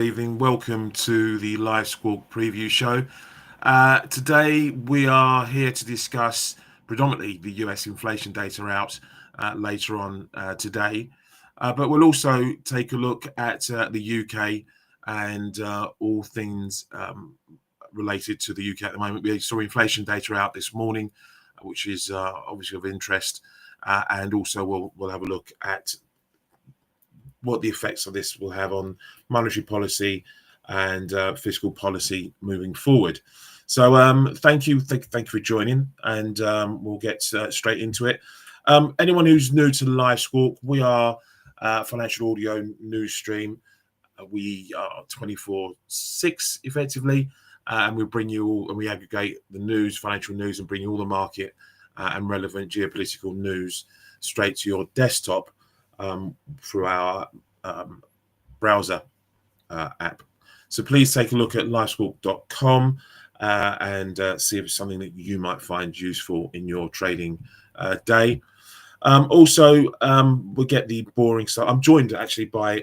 Evening. Welcome to the LiveSquawk preview show. Today we are here to discuss predominantly the US inflation data out later on today, but we'll also take a look at the UK and all things related to the UK at the moment. We saw inflation data out this morning, which is obviously of interest, and also we'll have a look at what the effects of this will have on monetary policy and fiscal policy moving forward. So thank you for joining, and we'll get straight into it. Anyone who's new to LiveSquawk, we are a financial audio news stream. We are 24/6 effectively, and we bring you all, and we aggregate the news, financial news, and bring you all the market and relevant geopolitical news straight to your desktop through our browser app. So please take a look at livesquawk.com and see if it's something that you might find useful in your trading day. Also, we'll get the boring stuff. I'm joined actually by,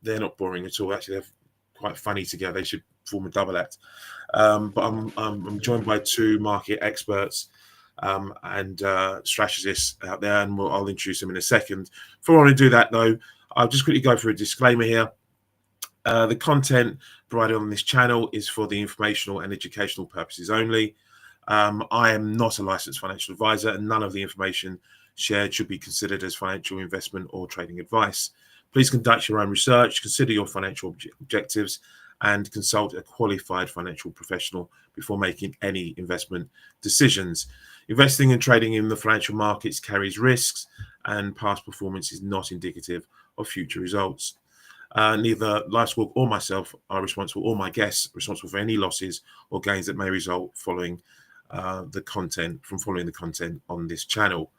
they're not boring at all. Actually, they're quite funny together. They should form a double act. But I'm joined by two market experts and strategists out there, and I'll introduce them in a second. Before I want to do that, though, I'll just quickly go through a disclaimer here. The content provided on this channel is for the informational and educational purposes only. I am not a licensed financial advisor, and none of the information shared should be considered as financial investment or trading advice. Please conduct your own research, consider your financial objectives, and consult a qualified financial professional before making any investment decisions. Investing and trading in the financial markets carries risks, and past performance is not indicative of future results. Neither LiveSquawk or myself are responsible, or my guests responsible for any losses or gains that may result following the content on this channel.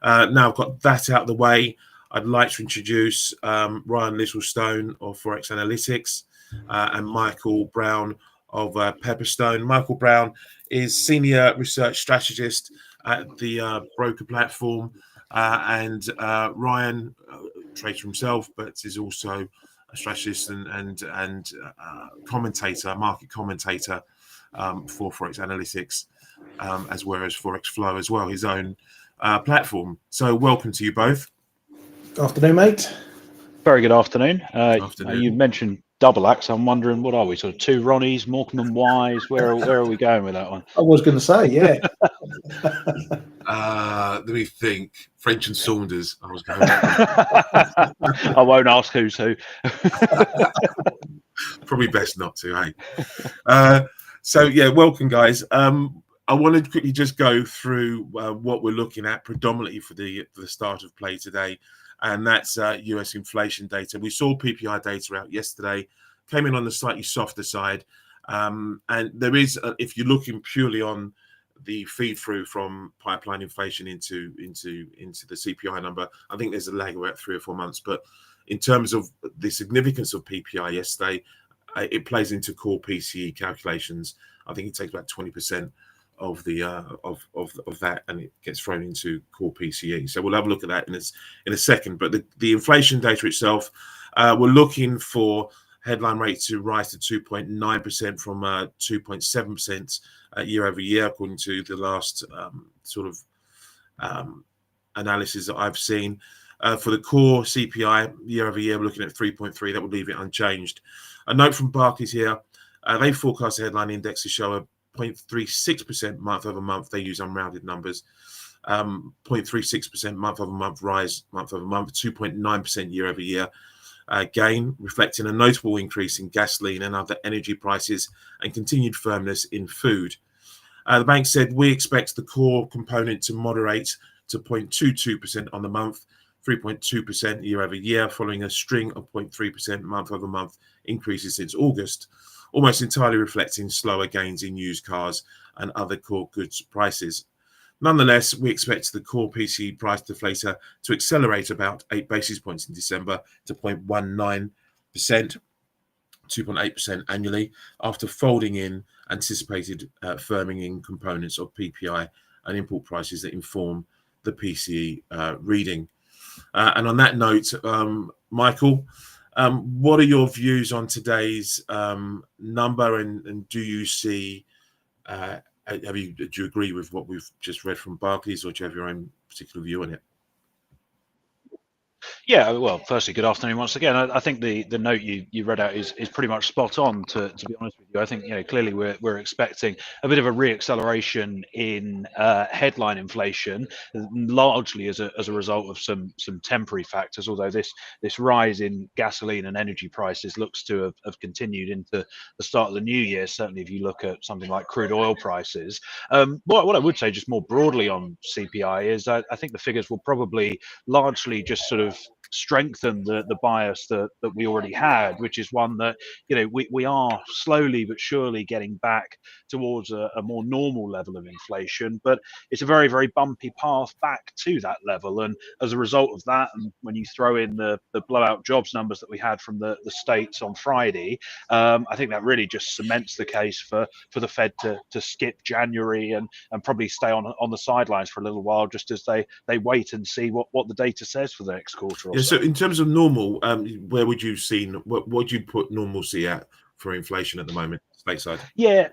Now I've got that out of the way, I'd like to introduce Ryan Littlestone of Forex Analytics and Michael Brown of Pepperstone. Michael Brown is Senior Research Strategist at the broker platform, and Ryan trades himself, but is also a strategist and commentator, market commentator for Forex Analytics, as well as Forex Flow as well, his own platform. So welcome to you both. Afternoon, mate. Very good afternoon. Afternoon. You mentioned double acts. I'm wondering, what are we? Sort of two Ronnies, Morecambe and Wise. Where are we going with that one? I was going to say, yeah. Let me think. French and Saunders. I was going. I won't ask who's who. Probably best not to, eh? So yeah, welcome, guys. I wanted to quickly just go through what we're looking at predominantly for the start of play today, and that's US inflation data. We saw PPI data out yesterday, came in on the slightly softer side, and there is, if you're looking purely on the feed through from pipeline inflation into the CPI number, I think there's a lag of about 3 or 4 months. But in terms of the significance of PPI yesterday, it plays into core PCE calculations. I think it takes about 20% of the of that, and it gets thrown into core PCE. So we'll have a look at that in a second. But the inflation data itself, we're looking for headline rate to rise to 2.9% from 2.7% year over year, according to the last analysis that I've seen. For the core CPI year over year, we're looking at 3.3. That would leave it unchanged. A note from Barclays here: they forecast the headline index to show a 0.36% month over month. They use unrounded numbers. 0.36% month over month rise, month over month, 2.9% year over year gain, reflecting a notable increase in gasoline and other energy prices and continued firmness in food. The bank said, we expect the core component to moderate to 0.22% on the month, 3.2% year over year, following a string of 0.3% month over month increases since August, almost entirely reflecting slower gains in used cars and other core goods prices. Nonetheless, we expect the core PCE price deflator to accelerate about 8 basis points in December to 0.19%, 2.8% annually, after folding in anticipated firming in components of PPI and import prices that inform the PCE reading. And on that note, Michael, What are your views on today's number, and do you see? Do you agree with what we've just read from Barclays, or do you have your own particular view on it? Yeah, well, firstly, good afternoon once again. I think the note you read out is pretty much spot on. To be honest with you, I think clearly we're expecting a bit of a reacceleration in headline inflation, largely as a result of some temporary factors. Although this rise in gasoline and energy prices looks to have continued into the start of the new year. Certainly, if you look at something like crude oil prices. What I would say just more broadly on CPI is I think the figures will probably largely just sort of strengthen the bias that we already had, which is one that we are slowly but surely getting back towards a more normal level of inflation, but it's a very, very bumpy path back to that level. And as a result of that, and when you throw in the blowout jobs numbers that we had from the states on Friday, I think that really just cements the case for the Fed to skip January and probably stay on the sidelines for a little while, just as they wait and see what the data says for the next quarter or So in terms of normal, where would you see what would you put normalcy at for inflation at the moment, stateside? Yeah,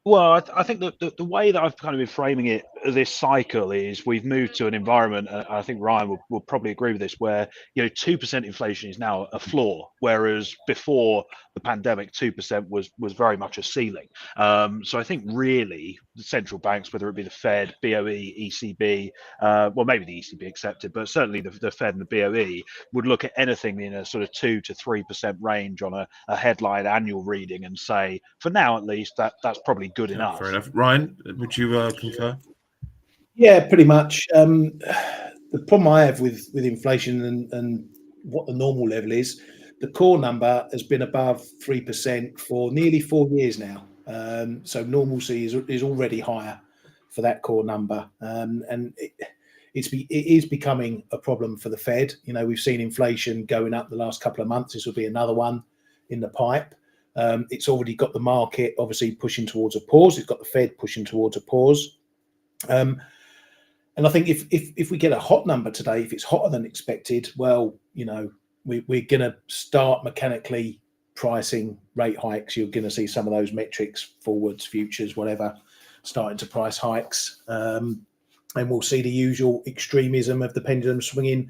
well, I think the way that I've kind of been framing it this cycle is we've moved to an environment, I think Ryan will probably agree with this, where 2% inflation is now a floor, whereas before the pandemic 2% was very much a ceiling. So I think really the central banks, whether it be the Fed, BOE, ECB, well maybe the ECB accepted, but certainly the Fed and the BOE would look at anything in a sort of 2 to 3% range on a headline annual reading and say, for now at least, that's probably good enough. Fair enough. Ryan, would you concur? Yeah, pretty much. The problem I have with inflation and what the normal level is, the core number has been above 3% for nearly 4 years now. So normalcy is already higher for that core number, and it is becoming a problem for the Fed. We've seen inflation going up the last couple of months. This will be another one in the pipe. It's already got the market obviously pushing towards a pause. It's got the Fed pushing towards a pause. And I think if we get a hot number today, if it's hotter than expected, well, we're going to start mechanically pricing rate hikes. You're going to see some of those metrics, forwards, futures, whatever, starting to price hikes. And we'll see the usual extremism of the pendulum swinging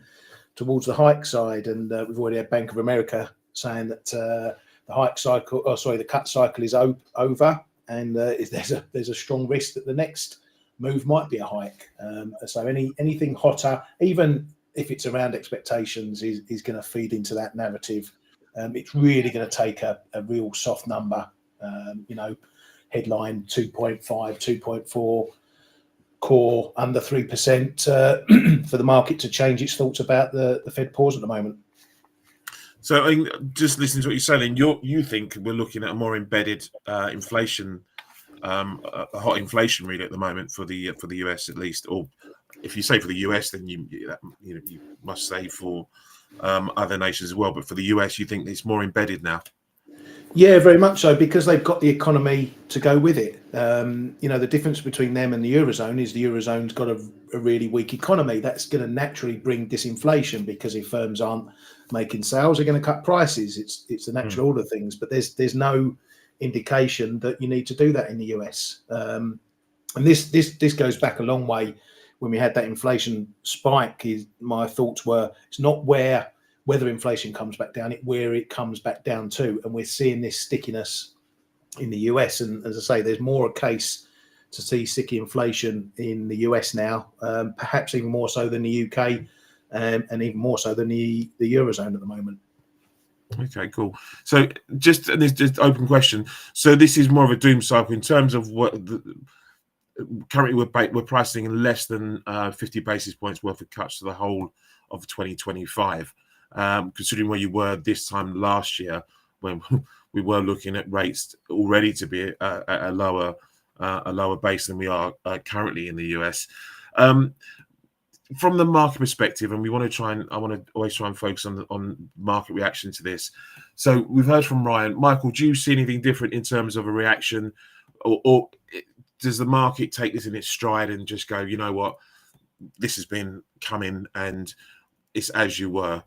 towards the hike side. And we've already had Bank of America saying that the cut cycle is over, and there's a strong risk that the next move might be a hike. So anything hotter, even if it's around expectations, is going to feed into that narrative. It's really going to take a real soft number, headline 2.5, 2.4, core under 3% for the market to change its thoughts about the Fed pause at the moment. So just listening to what you're saying, you think we're looking at a more embedded inflation, a hot inflation read at the moment for the US at least, or if you say for the US, then you must say for other nations as well. But for the US, you think it's more embedded now? Yeah, very much so, because they've got the economy to go with it. The difference between them and the Eurozone is the Eurozone's got a really weak economy. That's going to naturally bring disinflation, because if firms aren't making sales, they're going to cut prices. It's the natural order of things. But there's no indication that you need to do that in the US. And this goes back a long way. When we had that inflation spike, my thoughts were, it's not whether inflation comes back down, where it comes back down to. And we're seeing this stickiness in the US. And as I say, there's more a case to see sticky inflation in the US now, perhaps even more so than the UK, and even more so than the Eurozone at the moment. Okay, cool. So just open question. So this is more of a doom cycle in terms of what currently we're pricing less than 50 basis points worth of cuts to the whole of 2025. Considering where you were this time last year, when we were looking at rates already to be at a lower base than we are currently in the US. From the market perspective, and I want to always try and focus on market reaction to this. So we've heard from Ryan. Michael, do you see anything different in terms of a reaction, or does the market take this in its stride and just go, you know what, this has been coming and it's as you were?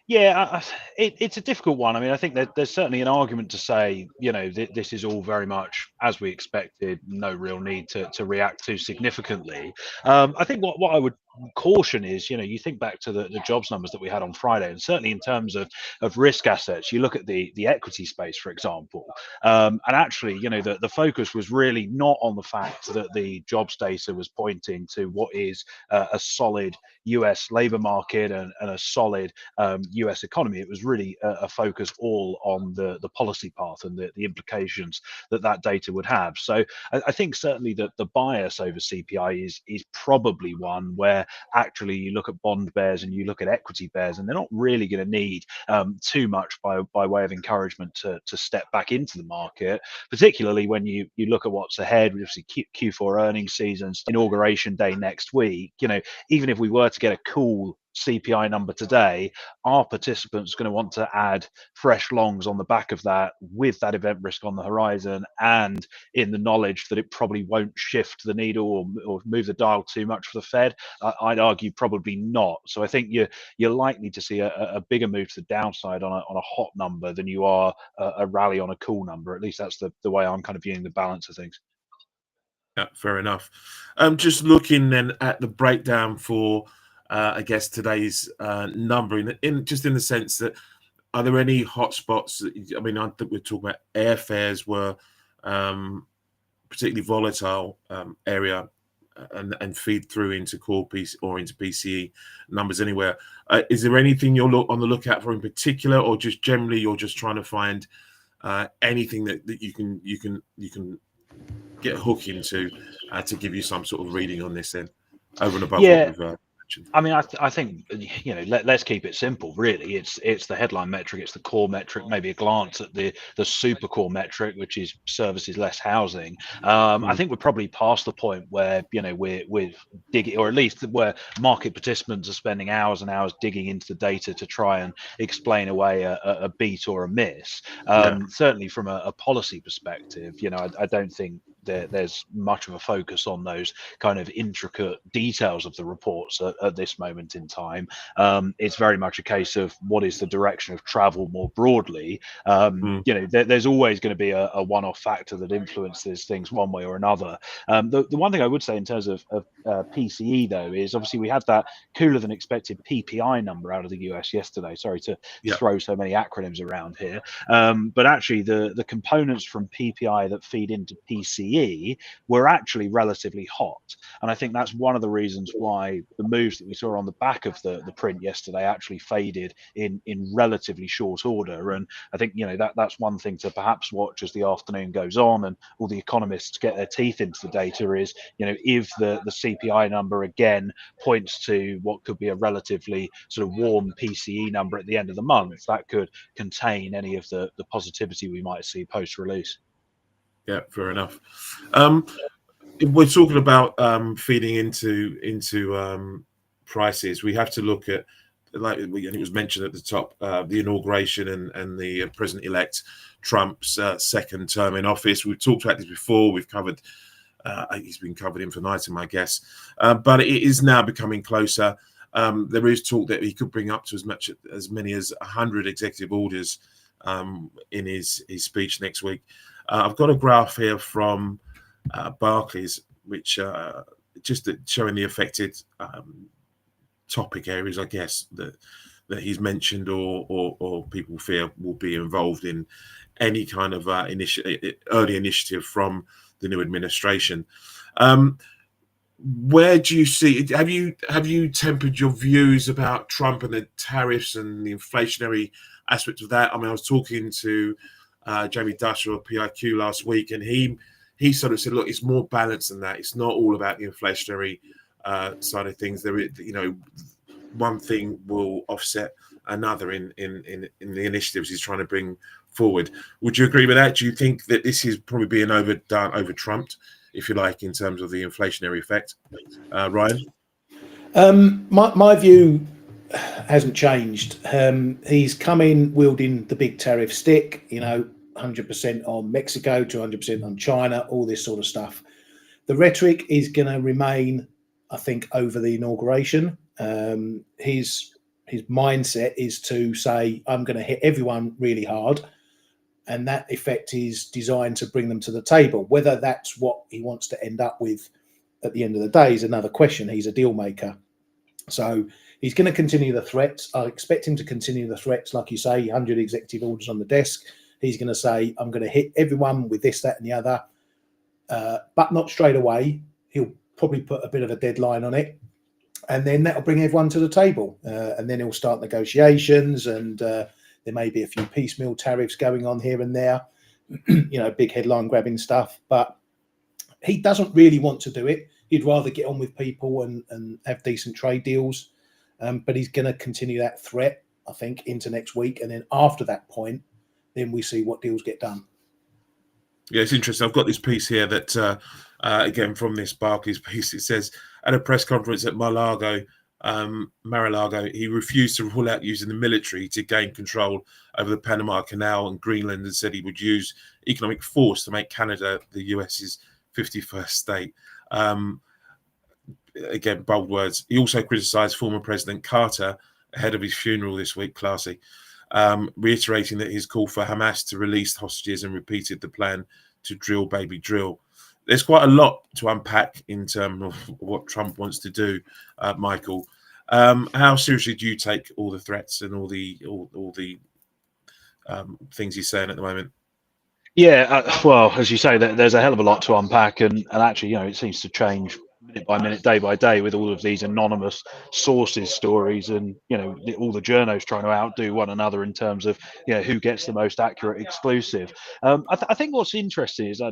Yeah, it's a difficult one. I mean, I think there's certainly an argument to say, this is all very much as we expected. No real need to react too significantly. I think what I would caution is, you think back to the jobs numbers that we had on Friday, and certainly in terms of risk assets, you look at the equity space, for example, and actually, the focus was really not on the fact that the jobs data was pointing to what is a solid US labor market and a solid US economy. It was really a focus all on the policy path and the implications that data would have. So I think certainly that the bias over CPI is probably one where actually you look at bond bears and you look at equity bears, and they're not really going to need too much by way of encouragement to step back into the market, particularly when you look at what's ahead. We obviously Q4 earnings seasons, inauguration day next week. Even if we were to get a cool CPI number today, are participants going to want to add fresh longs on the back of that, with that event risk on the horizon, and in the knowledge that it probably won't shift the needle or move the dial too much for the Fed? I'd argue probably not. So I think you're likely to see a bigger move to the downside on a hot number than you are a rally on a cool number. At least that's the way I'm kind of viewing the balance of things. Yeah, fair enough. Just looking then at the breakdown for I guess today's number in the sense that, are there any hotspots? I mean, I think we're talking about airfares were particularly volatile area and feed through into core piece or into PCE numbers anywhere. Is there anything you're on the lookout for in particular, or just generally you're just trying to find anything that you can get a hook into to give you some sort of reading on this then, over and above what we've mentioned? I mean, I think, let's keep it simple. Really, it's the headline metric, it's the core metric, maybe a glance at the super core metric, which is services less housing. I think we're probably past the point where we're digging, or at least where market participants are spending hours and hours digging into the data to try and explain away a beat or a miss. Certainly from a policy perspective, I don't think there's much of a focus on those kind of intricate details of the reports at this moment in time. It's very much a case of what is the direction of travel more broadly. There's always going to be a one-off factor that influences things one way or another. The one thing I would say in terms of PCE though is, obviously we had that cooler than expected PPI number out of the US yesterday. Sorry to throw so many acronyms around here, but actually the components from PPI that feed into PCE were actually relatively hot, and I think that's one of the reasons why the moves that we saw on the back of the print yesterday actually faded in relatively short order. And I think that's one thing to perhaps watch as the afternoon goes on and all the economists get their teeth into the data, is if the CPI number again points to what could be a relatively sort of warm PCE number at the end of the month, that could contain any of the positivity we might see post release. Yeah, fair enough. We're talking about feeding into prices. We have to look at, like it was mentioned at the top, the inauguration and the President-elect Trump's second term in office. We've talked about this before. We've covered. He's been covered infinitum, I guess, but it is now becoming closer. There is talk that he could bring up to as many as 100 executive orders in his speech next week. I've got a graph here from Barclays, which just showing the affected topic areas, I guess, that he's mentioned or people fear will be involved in any kind of early initiative from the new administration. Where do you see? Have you tempered your views about Trump and the tariffs and the inflationary aspect of that? I mean, I was talking to Jamie Dusher of PIQ last week, and he sort of said, look, it's more balanced than that. It's not all about the inflationary side of things. There is, one thing will offset another in the initiatives he's trying to bring forward. Would you agree with that? Do you think that this is probably being over-trumped, if you like, in terms of the inflationary effect? Ryan? My view hasn't changed. He's come in wielding the big tariff stick, 100% on Mexico, 200% on China, all this sort of stuff. The rhetoric is going to remain, I think, over the inauguration. His mindset is to say, I'm going to hit everyone really hard, and that effect is designed to bring them to the table. Whether that's what he wants to end up with at the end of the day is another question. He's a deal maker. So he's going to continue the threats. I expect him to continue the threats, like you say, 100 executive orders on the desk. He's going to say, I'm going to hit everyone with this, that, and the other, but not straight away. He'll probably put a bit of a deadline on it, and then that'll bring everyone to the table. And then he'll start negotiations, and there may be a few piecemeal tariffs going on here and there, big headline grabbing stuff. But he doesn't really want to do it. He'd rather get on with people and have decent trade deals. But he's going to continue that threat, I think, into next week. And then after that point, then we see what deals get done. Yeah, it's interesting. I've got this piece here that, again, from this Barclays piece, it says, at a press conference at Mar-a-Lago, he refused to rule out using the military to gain control over the Panama Canal and Greenland, and said he would use economic force to make Canada the US's 51st state. Again, bold words. He also criticised former President Carter ahead of his funeral this week, classy, reiterating that his call for Hamas to release hostages, and repeated the plan to drill, baby, drill. There's quite a lot to unpack in terms of what Trump wants to do, Michael. How seriously do you take all the threats and all the things he's saying at the moment? Yeah, well, as you say, there's a hell of a lot to unpack, and actually, it seems to change minute by minute, day by day, with all of these anonymous sources stories, and all the journos trying to outdo one another in terms of who gets the most accurate exclusive. I think what's interesting is I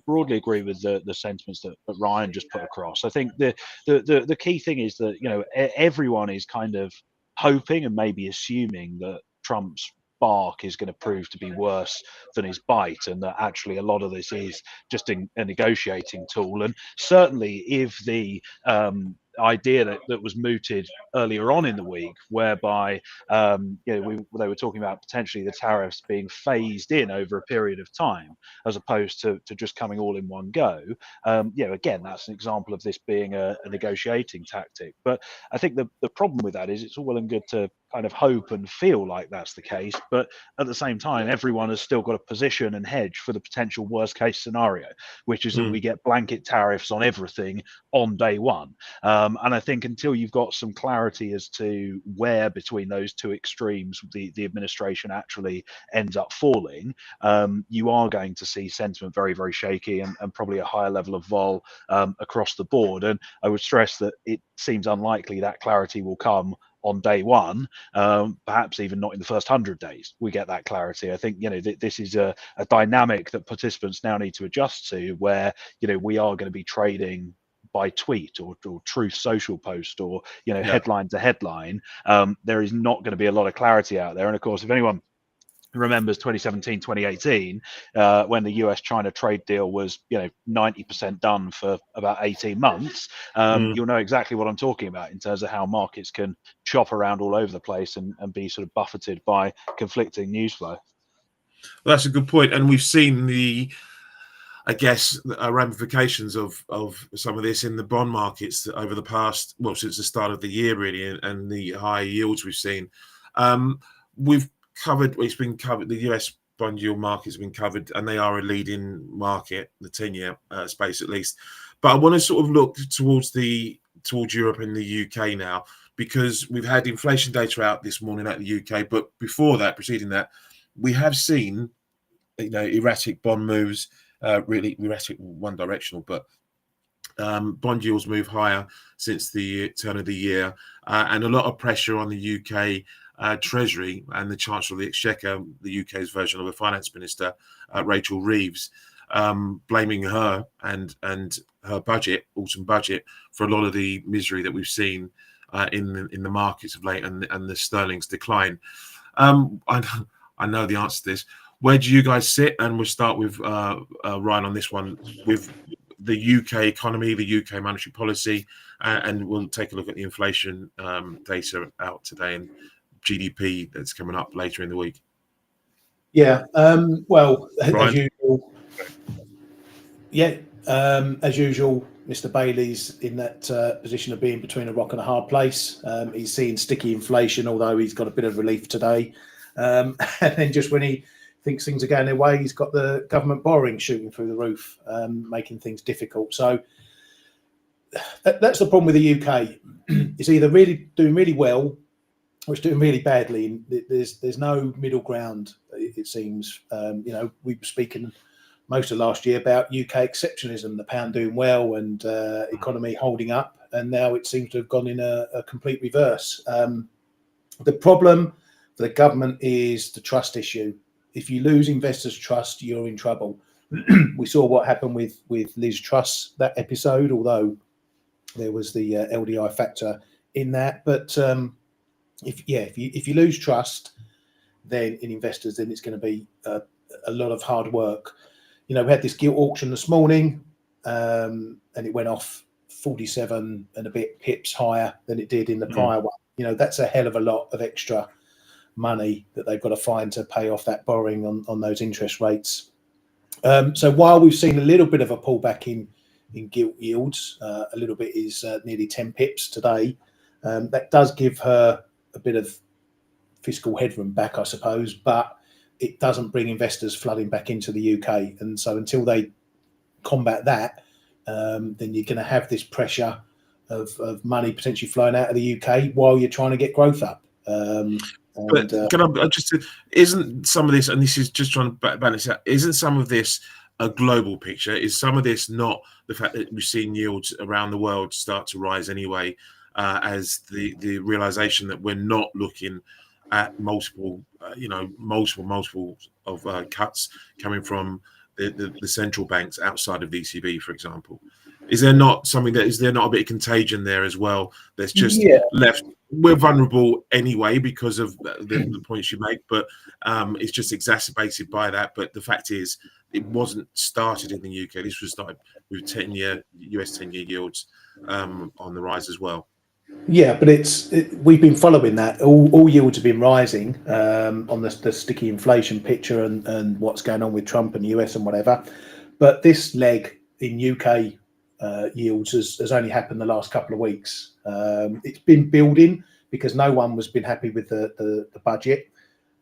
broadly agree with the sentiments that Ryan just put across. I think the key thing is that everyone is kind of hoping and maybe assuming that Trump's bark is going to prove to be worse than his bite, and that actually a lot of this is just a negotiating tool. And certainly if the idea that was mooted earlier on in the week, whereby they were talking about potentially the tariffs being phased in over a period of time as opposed to just coming all in one go, again, that's an example of this being a negotiating tactic. But I think the problem with that is it's all well and good to kind of hope and feel like that's the case, but at the same time, everyone has still got a position and hedge for the potential worst case scenario, which is that we get blanket tariffs on everything on day one. And I think until you've got some clarity as to where between those two extremes the administration actually ends up falling, you are going to see sentiment very, very shaky, and probably a higher level of vol across the board. And I would stress that it seems unlikely that clarity will come on day one, perhaps even not in the first 100 days we get that clarity. I think this is a dynamic that participants now need to adjust to, where we are going to be trading by tweet or truth social post or headline to headline. There is not going to be a lot of clarity out there. And of course, if anyone remembers 2017, 2018, when the US-China trade deal was 90% done for about 18 months, you'll know exactly what I'm talking about in terms of how markets can chop around all over the place and be sort of buffeted by conflicting news flow. Well, that's a good point. And we've seen ramifications of some of this in the bond markets over the past, since the start of the year, really, and the high yields we've seen. It's been covered. The US bond yield market has been covered, and they are a leading market, the 10-year space at least. But I want to sort of look towards Europe and the UK now, because we've had inflation data out this morning at the UK. But before that, preceding that, we have seen erratic bond moves, really erratic, one directional, but bond yields move higher since the turn of the year, and a lot of pressure on the UK Treasury and the Chancellor of the Exchequer, the UK's version of a finance minister, Rachel Reeves, blaming her and her autumn budget, for a lot of the misery that we've seen in the markets of late, and the sterling's decline. I know the answer to this. Where do you guys sit? And we'll start with Ryan on this one, with the UK economy, the UK monetary policy, and we'll take a look at the inflation data out today and GDP that's coming up later in the week. Yeah. Well, Ryan? as usual. Yeah. As usual, Mr. Bailey's in that position of being between a rock and a hard place. He's seeing sticky inflation, although he's got a bit of relief today. And then just when he thinks things are going their way, he's got the government borrowing shooting through the roof, making things difficult. So that's the problem with the UK. It's either really doing really well or it's doing really badly. There's no middle ground, it seems. We were speaking most of last year about UK exceptionalism, the pound doing well and economy holding up, and now it seems to have gone in a complete reverse. The problem for the government is the trust issue. If you lose investors' trust, you're in trouble. We saw what happened with Liz Truss, that episode, although there was the LDI factor in that. But if you lose trust, then in investors, then it's going to be a lot of hard work. We had this gilt auction this morning, and it went off 47 and a bit pips higher than it did in the prior one. That's a hell of a lot of extra money that they've got to find to pay off that borrowing on those interest rates. So while we've seen a little bit of a pullback in gilt yields, a little bit is nearly 10 pips today. That does give her a bit of fiscal headroom back, I suppose, but it doesn't bring investors flooding back into the UK. And so until they combat that, then you're going to have this pressure of money potentially flowing out of the UK while you're trying to get growth up. Isn't some of this, and this is just trying to balance out, isn't some of this a global picture? Is some of this not the fact that we've seen yields around the world start to rise anyway, as the realization that we're not looking at multiple of cuts coming from the central banks outside of the ECB, for example? Is there not a bit of contagion there as well? That's just left. We're vulnerable anyway because of the points you make, but it's just exacerbated by that. But the fact is, it wasn't started in the UK. This was started with US 10-year yields on the rise as well. Yeah, but we've been following that. All yields have been rising on the sticky inflation picture and what's going on with Trump and US and whatever. But this leg in UK yields has only happened the last couple of weeks. It's been building because no one was been happy with the budget,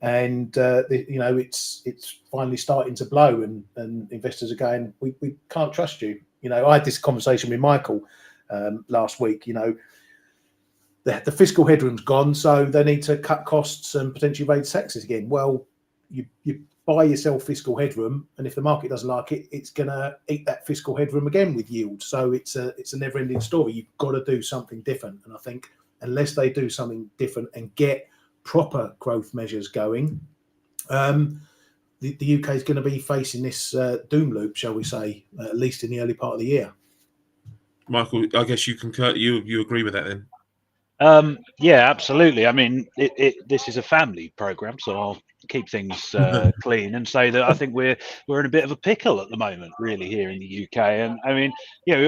and it's finally starting to blow, and investors are going, we can't trust you. I had this conversation with Michael last week. The fiscal headroom's gone, so they need to cut costs and potentially raise taxes again. Well, you buy yourself fiscal headroom, and if the market doesn't like it, it's going to eat that fiscal headroom again with yield. So it's a never-ending story. You've got to do something different, and I think unless they do something different and get proper growth measures going, the UK is going to be facing this doom loop, shall we say, at least in the early part of the year. Michael, I guess you concur. You agree with that then? Yeah, absolutely. I mean, this is a family program, so I'll keep things clean and say that I think we're in a bit of a pickle at the moment, really, here in the UK. And I mean,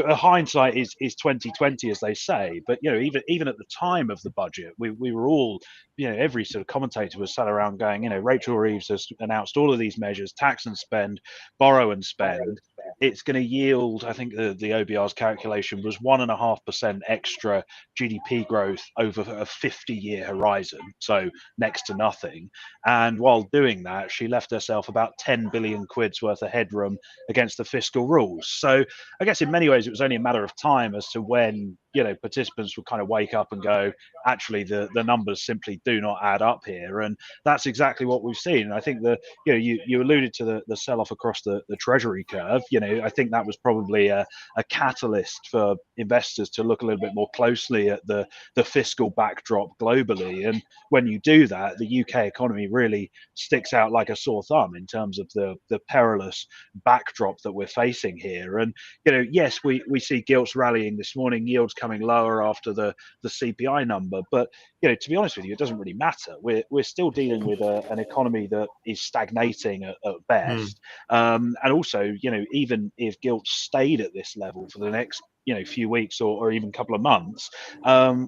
hindsight is 2020, as they say. But even at the time of the budget, we were all, every sort of commentator was sat around going, Rachel Reeves has announced all of these measures: tax and spend, borrow and spend. It's going to yield, I think the OBR's calculation was 1.5% extra GDP growth over a 50-year horizon, so next to nothing. And while doing that, she left herself about 10 billion quid's worth of headroom against the fiscal rules. So I guess in many ways it was only a matter of time as to when participants would kind of wake up and go, actually the numbers simply do not add up here. And that's exactly what we've seen. And I think you alluded to the sell-off across the treasury curve. I think that was probably a catalyst for investors to look a little bit more closely at the fiscal backdrop globally. And when you do that, the UK economy really sticks out like a sore thumb in terms of the perilous backdrop that we're facing here. And yes, we see gilts rallying this morning, yields coming lower after the CPI number, but to be honest with you, it doesn't really matter. We're still dealing with an economy that is stagnating at best. And also, even if gilts stayed at this level for the next few weeks or even couple of months,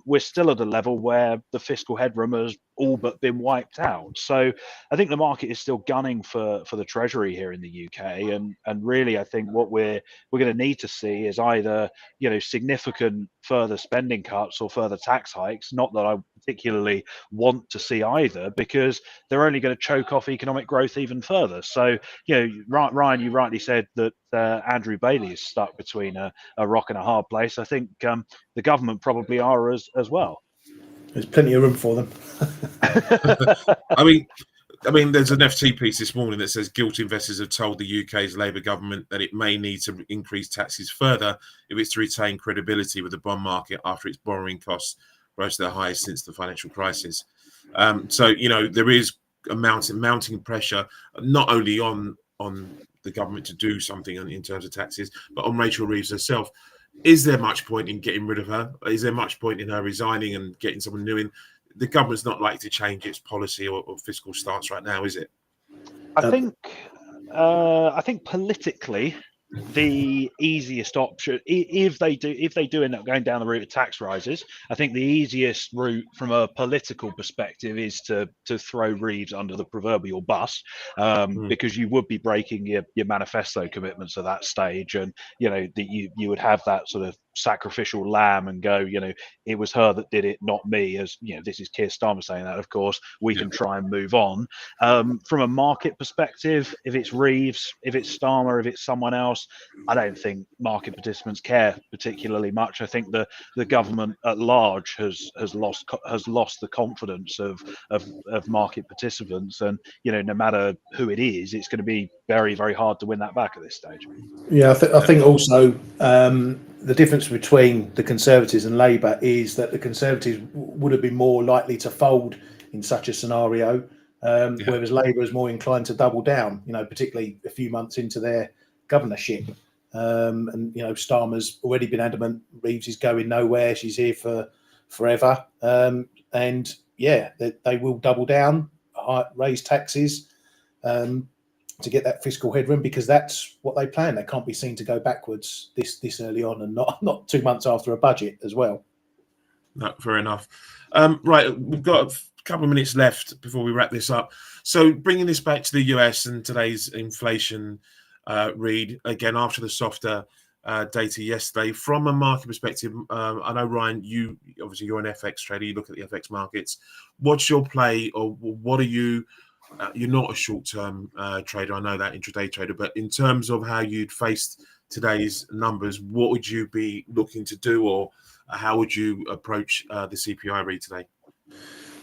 we're still at a level where the fiscal headroom has all but been wiped out. So I think the market is still gunning for the Treasury here in the UK, and really I think what we're going to need to see is either significant further spending cuts or further tax hikes. Not that I particularly want to see either, because they're only going to choke off economic growth even further. So Ryan, you rightly said that Andrew Bailey is stuck between a rock and a hard place. I think the government probably are as well. There's plenty of room for them. I mean, there's an FT piece this morning that says gilt investors have told the UK's Labour government that it may need to increase taxes further if it's to retain credibility with the bond market after its borrowing costs rose to their highest since the financial crisis. So there is a mounting pressure, not only on the government to do something in terms of taxes, but on Rachel Reeves herself. Is there much point in getting rid of her? Is there much point in her resigning and getting someone new in? The government's not likely to change its policy or fiscal stance right now, is it? I think politically, the easiest option, if they do end up going down the route of tax rises, I think the easiest route from a political perspective is to throw Reeves under the proverbial bus, because you would be breaking your manifesto commitments at that stage, and that you would have that sort of sacrificial lamb and go, it was her that did it, not me. As this is Keir Starmer saying that, of course, we can try and move on. From a market perspective, if it's Reeves, if it's Starmer, if it's someone else, I don't think market participants care particularly much. I think the government at large has lost the confidence of market participants, and no matter who it is, it's going to be very, very hard to win that back at this stage. Yeah, I think also the difference between the Conservatives and Labour is that the Conservatives would have been more likely to fold in such a scenario, whereas Labour is more inclined to double down, particularly a few months into their governorship. And Starmer's already been adamant Reeves is going nowhere, she's here for forever. And they will double down, raise taxes, to get that fiscal headroom, because that's what they plan. They can't be seen to go backwards this early on, and not 2 months after a budget as well. No, fair enough. Right, we've got a couple of minutes left before we wrap this up. So bringing this back to the US and today's inflation read, again, after the softer data yesterday, from a market perspective, I know, Ryan, you're an FX trader, you look at the FX markets. What's your play, or what are you... you're not a short-term trader, I know that, intraday trader, but in terms of how you'd faced today's numbers, what would you be looking to do, or how would you approach the CPI read today?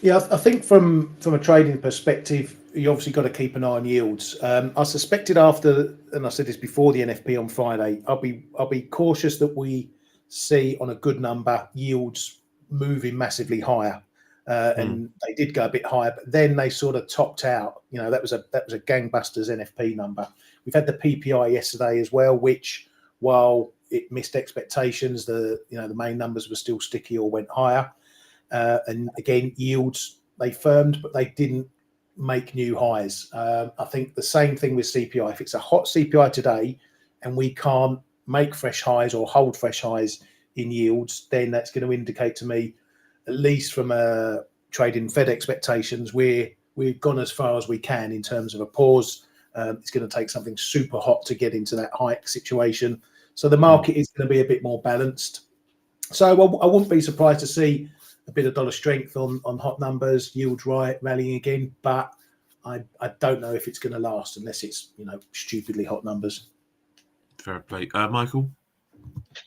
Yeah, I think from a trading perspective, you obviously got to keep an eye on yields. I suspected after, and I said this before the NFP on Friday, I'll be cautious that we see on a good number yields moving massively higher. And they did go a bit higher, but then they sort of topped out. That was a gangbusters NFP number. We've had the PPI yesterday as well, which, while it missed expectations, the main numbers were still sticky or went higher. And again, yields, they firmed, but they didn't make new highs. I think the same thing with CPI. If it's a hot CPI today and we can't make fresh highs or hold fresh highs in yields, then that's going to indicate to me, at least from a trading Fed expectations, we've gone as far as we can in terms of a pause. It's going to take something super hot to get into that hike situation. So the market is going to be a bit more balanced. So I wouldn't be surprised to see a bit of dollar strength on hot numbers, yields rallying again, but I don't know if it's going to last unless it's stupidly hot numbers. Fair play. Michael?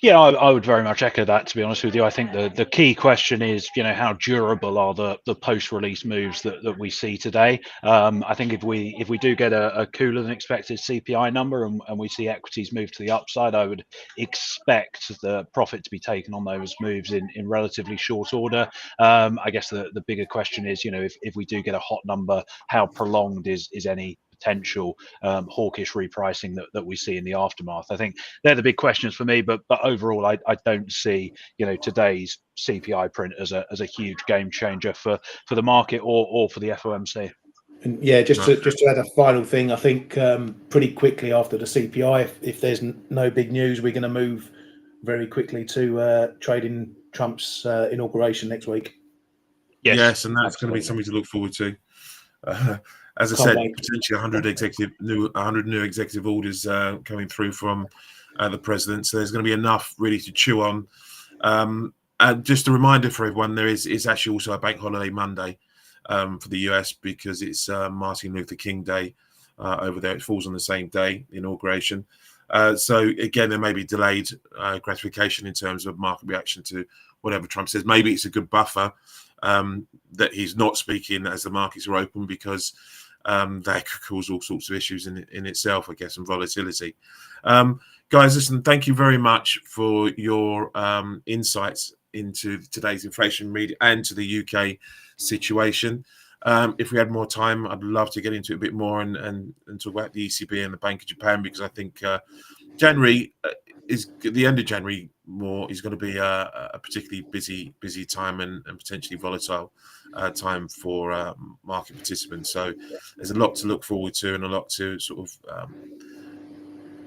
Yeah, I would very much echo that, to be honest with you. I think the key question is, how durable are the post-release moves that we see today? I think if we do get a cooler than expected CPI number and we see equities move to the upside, I would expect the profit to be taken on those moves in relatively short order. I guess the bigger question is, if we do get a hot number, how prolonged is any potential hawkish repricing that we see in the aftermath? I think they're the big questions for me, but overall I don't see today's CPI print as a huge game changer for the market or for the FOMC. And yeah, just to add a final thing, I think pretty quickly after the CPI, if there's no big news, we're going to move very quickly to trading Trump's inauguration next week. Yes, and that's absolutely. going to be something to look forward to. As I Can't said, wait. potentially 100 new executive orders coming through from the president. So there's going to be enough really to chew on. And just a reminder for everyone, it's actually also a bank holiday Monday for the US because it's Martin Luther King Day over there. It falls on the same day, the inauguration. So again, there may be delayed gratification in terms of market reaction to whatever Trump says. Maybe it's a good buffer that he's not speaking as the markets are open, because that could cause all sorts of issues in itself, I guess, and volatility. Guys, listen, thank you very much for your insights into today's inflation read and to the UK situation. If we had more time, I'd love to get into it a bit more and talk about the ECB and the Bank of Japan, because I think January is the end of January more is going to be a particularly busy time and potentially volatile time for market participants. So there's a lot to look forward to and a lot to sort of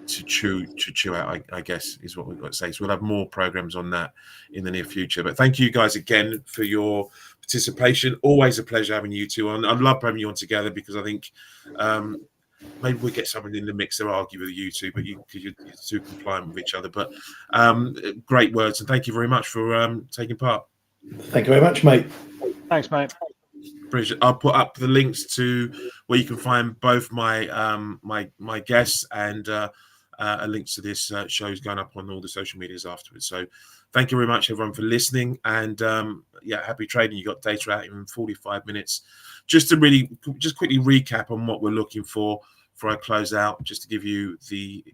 to chew out, I guess, is what we've got to say. So we'll have more programs on that in the near future. But thank you guys again for your participation. Always a pleasure having you two on. I love having you on together, because I think maybe we'll get someone in the mix to argue with you two, but because you're too compliant with each other. But great words, and thank you very much for taking part. Thank you very much, mate. Thanks, mate. Appreciate. I'll put up the links to where you can find both my my guests and a link to this show is going up on all the social medias afterwards. So thank you very much, everyone, for listening. And yeah, happy trading. You got data out in 45 minutes. Just to quickly recap on what we're looking for before I close out, just to give you the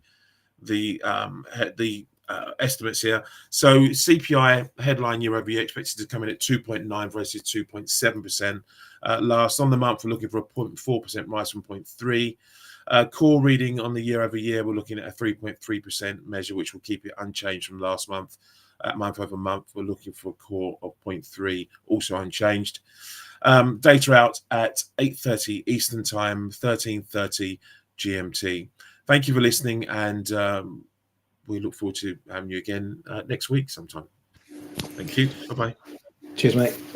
estimates here. So CPI headline year over year expected to come in at 2.9 versus 2.7%. Last on the month, we're looking for a 0.4% rise from 0.3. Core reading on the year over year, we're looking at a 3.3% measure, which will keep it unchanged from last month. Month over month, we're looking for a core of 0.3, also unchanged. Data out at 8:30 Eastern Time, 13:30 GMT. Thank you for listening, and we look forward to having you again next week sometime. Thank you. Bye-bye. Cheers, mate.